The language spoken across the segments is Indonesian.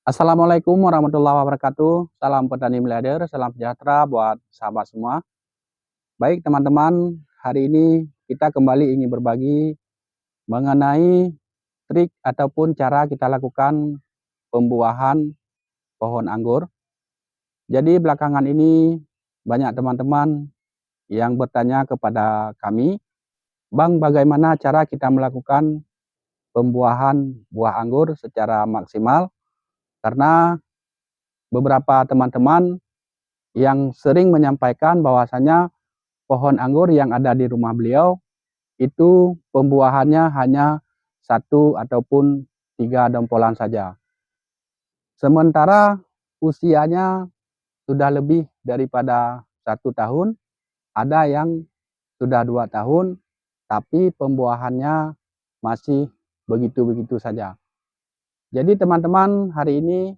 Assalamualaikum warahmatullahi wabarakatuh. Salam petani miliarder, salam sejahtera buat sahabat semua. Baik teman-teman, hari ini kita kembali ingin berbagi mengenai trik ataupun cara kita lakukan pembuahan pohon anggur. Jadi belakangan ini banyak teman-teman yang bertanya kepada kami, Bang, bagaimana cara kita melakukan pembuahan buah anggur secara maksimal? Karena beberapa teman-teman yang sering menyampaikan bahwasanya pohon anggur yang ada di rumah beliau itu pembuahannya hanya satu ataupun 3 dompolan saja. Sementara usianya sudah lebih daripada 1 tahun, ada yang sudah 2 tahun, tapi pembuahannya masih begitu-begitu saja. Jadi teman-teman, hari ini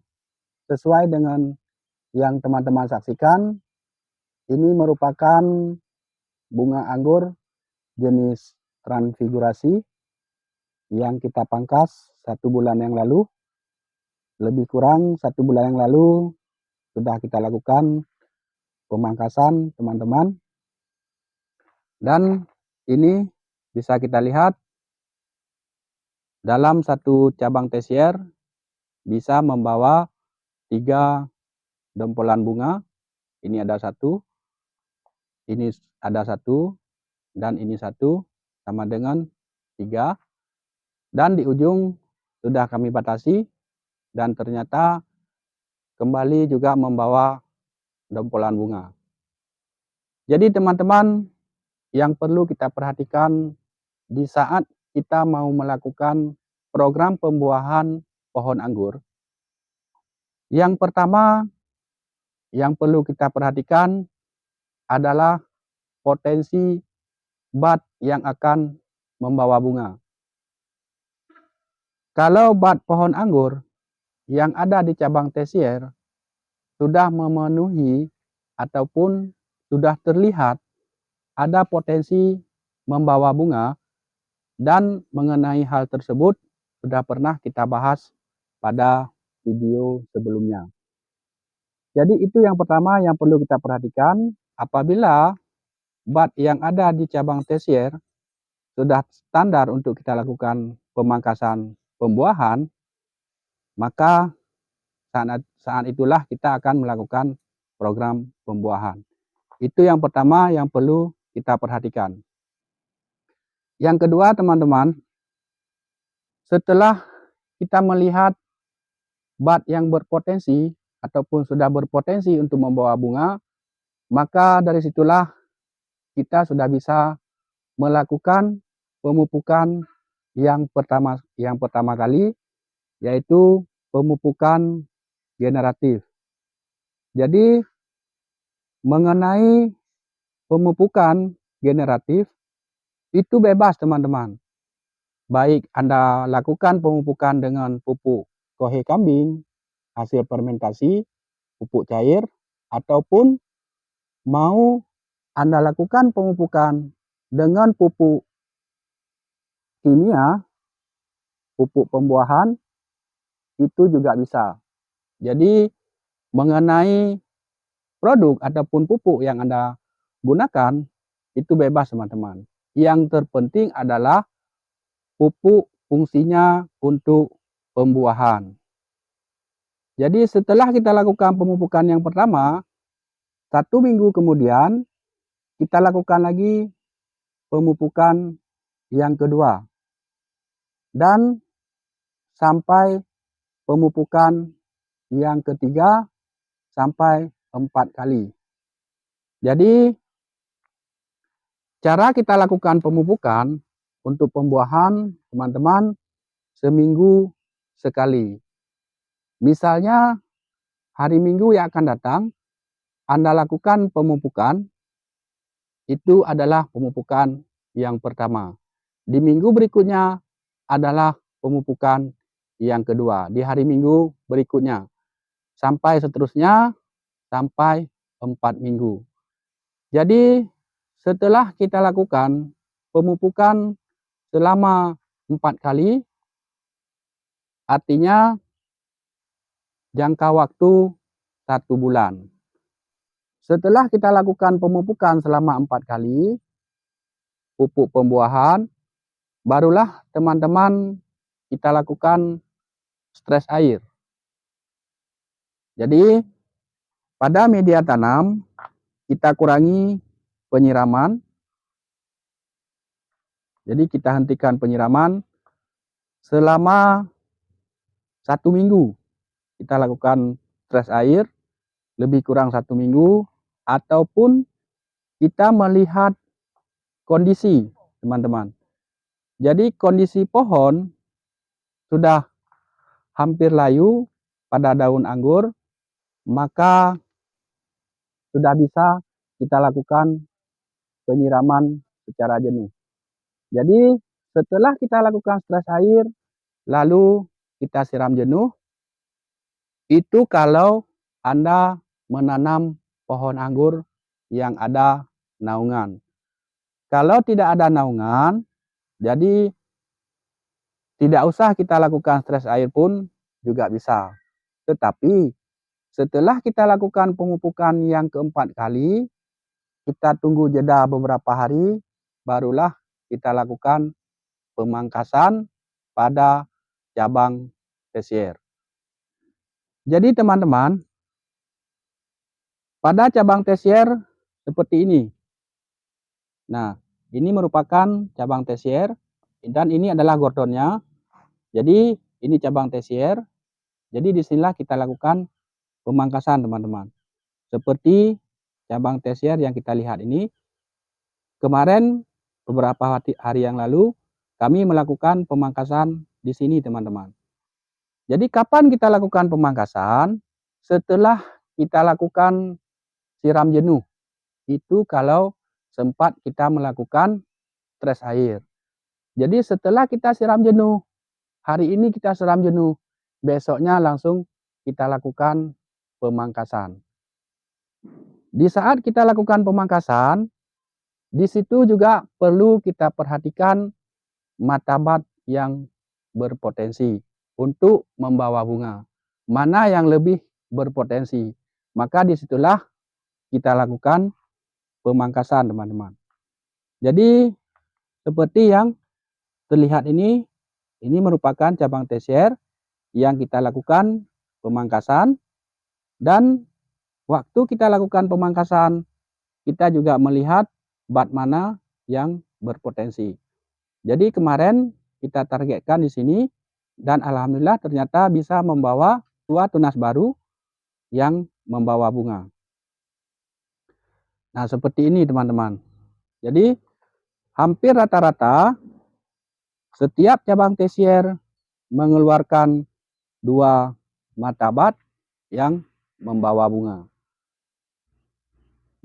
sesuai dengan yang teman-teman saksikan, ini merupakan bunga anggur jenis transfigurasi yang kita pangkas 1 bulan yang lalu. Lebih kurang 1 bulan yang lalu sudah kita lakukan pemangkasan teman-teman. Dan ini bisa kita lihat dalam satu cabang tesier bisa membawa 3 dompolan bunga. Ini ada 1, ini ada 1, dan ini 1, sama dengan 3. Dan di ujung sudah kami batasi dan ternyata kembali juga membawa dompolan bunga. Jadi teman-teman, yang perlu kita perhatikan di saat kita mau melakukan program pembuahan pohon anggur, yang pertama yang perlu kita perhatikan adalah potensi bud yang akan membawa bunga. Kalau bud pohon anggur yang ada di cabang tesier sudah memenuhi ataupun sudah terlihat ada potensi membawa bunga, dan mengenai hal tersebut sudah pernah kita bahas pada video sebelumnya. Jadi itu yang pertama yang perlu kita perhatikan. Apabila bud yang ada di cabang tesier sudah standar untuk kita lakukan pemangkasan pembuahan, maka saat itulah kita akan melakukan program pembuahan. Itu yang pertama yang perlu kita perhatikan. Yang kedua teman-teman, setelah kita melihat bud yang berpotensi ataupun sudah berpotensi untuk membawa bunga, maka dari situlah kita sudah bisa melakukan pemupukan yang pertama kali, yaitu pemupukan generatif. Jadi mengenai pemupukan generatif itu bebas teman-teman. Baik Anda lakukan pemupukan dengan pupuk kohe kambing, hasil fermentasi, pupuk cair, ataupun mau Anda lakukan pemupukan dengan pupuk kimia, pupuk pembuahan, itu juga bisa. Jadi mengenai produk ataupun pupuk yang Anda gunakan itu bebas teman-teman. Yang terpenting adalah pupuk fungsinya untuk pembuahan. Jadi setelah kita lakukan pemupukan yang pertama, 1 minggu kemudian kita lakukan lagi pemupukan yang kedua, dan sampai pemupukan yang ketiga sampai 4 kali. Jadi cara kita lakukan pemupukan untuk pembuahan teman-teman seminggu sekali. Misalnya hari Minggu yang akan datang Anda lakukan pemupukan, itu adalah pemupukan yang pertama. Di minggu berikutnya adalah pemupukan yang kedua. Di hari Minggu berikutnya. Sampai seterusnya sampai 4 minggu. Jadi setelah kita lakukan pemupukan selama 4 kali, artinya jangka waktu 1 bulan. Setelah kita lakukan pemupukan selama 4 kali, pupuk pembuahan, barulah teman-teman kita lakukan stres air. Jadi pada media tanam kita kurangi penyiraman. Jadi kita hentikan penyiraman selama 1 minggu. Kita lakukan stres air lebih kurang 1 minggu, ataupun kita melihat kondisi teman-teman. Jadi kondisi pohon sudah hampir layu pada daun anggur, maka sudah bisa kita lakukan penyiraman secara jenuh. Jadi setelah kita lakukan stres air, lalu kita siram jenuh, itu kalau Anda menanam pohon anggur yang ada naungan. Kalau tidak ada naungan, jadi tidak usah kita lakukan stres air pun juga bisa. Tetapi setelah kita lakukan pemupukan yang keempat kali, kita tunggu jeda beberapa hari, barulah kita lakukan pemangkasan pada cabang tersier. Jadi teman-teman, pada cabang tersier seperti ini. Nah, ini merupakan cabang tersier dan ini adalah gordonnya. Jadi ini cabang tersier. Jadi disinilah kita lakukan pemangkasan teman-teman. Seperti cabang tersier yang kita lihat ini. Kemarin beberapa hari yang lalu kami melakukan pemangkasan di sini teman-teman. Jadi kapan kita lakukan pemangkasan? Setelah kita lakukan siram jenuh. Itu kalau sempat kita melakukan stres air. Jadi setelah kita siram jenuh, hari ini kita siram jenuh, besoknya langsung kita lakukan pemangkasan. Di saat kita lakukan pemangkasan, di situ juga perlu kita perhatikan martabat yang berpotensi untuk membawa bunga. Mana yang lebih berpotensi, maka disitulah kita lakukan pemangkasan teman-teman. Jadi seperti yang terlihat ini merupakan cabang tersier yang kita lakukan pemangkasan, dan waktu kita lakukan pemangkasan kita juga melihat bat mana yang berpotensi. Jadi kemarin kita targetkan di sini dan alhamdulillah ternyata bisa membawa 2 tunas baru yang membawa bunga. Nah, seperti ini teman-teman. Jadi hampir rata-rata setiap cabang tersier mengeluarkan 2 mata bat yang membawa bunga.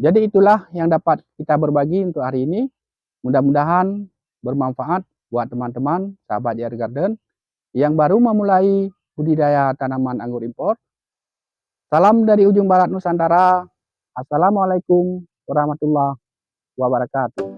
Jadi itulah yang dapat kita berbagi untuk hari ini. Mudah-mudahan bermanfaat buat teman-teman sahabat JR Garden yang baru memulai budidaya tanaman anggur impor. Salam dari ujung barat Nusantara. Assalamualaikum warahmatullahi wabarakatuh.